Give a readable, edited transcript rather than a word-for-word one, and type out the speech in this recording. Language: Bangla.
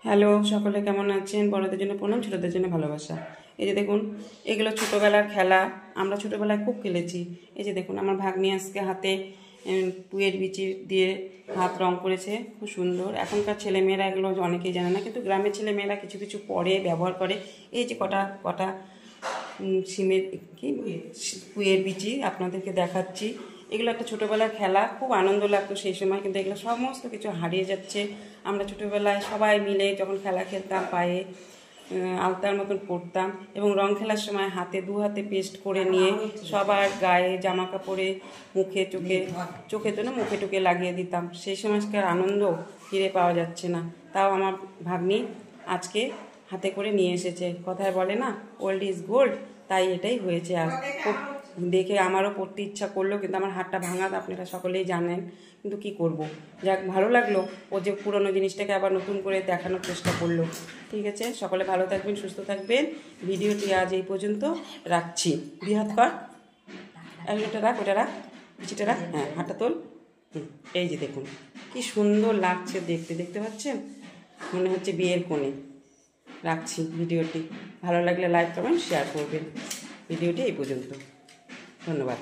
হ্যালো, সকলে কেমন আছেন? বড়দের জন্য প্রণাম, ছোটদের জন্য ভালোবাসা। এই যে দেখুন, এগুলো ছোটোবেলার খেলা, আমরা ছোটোবেলায় খুব খেলেছি। এই যে দেখুন, আমার ভাগ্নি আজকে হাতে পুয়ের বিচি দিয়ে হাত রং করেছে, খুব সুন্দর। এখনকার ছেলেমেয়েরা এগুলো অনেকেই জানে না, কিন্তু গ্রামের ছেলেমেয়েরা কিছু কিছু পরে ব্যবহার করে। এই যে কটা কটা সিমের কি পুয়ের বিচি আপনাদেরকে দেখাচ্ছি। এগুলো একটা ছোটোবেলার খেলা, খুব আনন্দ লাগতো সেই সময়, কিন্তু এগুলো সমস্ত কিছু হারিয়ে যাচ্ছে। আমরা ছোটোবেলায় সবাই মিলে যখন খেলা খেলতাম, পায়ে আলতার মতন পরতাম এবং রং খেলার সময় দু হাতে পেস্ট করে নিয়ে সবার গায়ে জামা কাপড়ে চোখে তো না, মুখে টুকে লাগিয়ে দিতাম। সেই সময়কার আনন্দ ফিরে পাওয়া যাচ্ছে না। তাও আমার ভাগ্নি আজকে হাতে করে নিয়ে এসেছে। কথায় বলে না, ওল্ড ইজ গোল্ড, তাই এটাই হয়েছে। আর খুব দেখে আমারও পড়তে ইচ্ছা করলো, কিন্তু আমার হাতটা ভাঙা, আপনারা সকলেই জানেন, কিন্তু কি করব। যাক, ভালো লাগলো ও যে পুরনো জিনিসটাকে আবার নতুন করে দেখানোর চেষ্টা করলো। ঠিক আছে, সকলে ভালো থাকবেন, সুস্থ থাকবেন। ভিডিওটি আজ এই পর্যন্ত রাখছি। বৃহৎ কর, ওটা রাখ, ওটা রাখ, বিচিটা রাখ, হ্যাঁ, হাতটা তোল। এই যে দেখুন কি সুন্দর লাগছে দেখতে, দেখতে পাচ্ছেন? মনে হচ্ছে বিয়ের কোণে। রাখছি ভিডিওটি। ভালো লাগলে লাইক কমেন্ট শেয়ার করবেন। ভিডিওটি এই পর্যন্ত। ধন্যবাদ।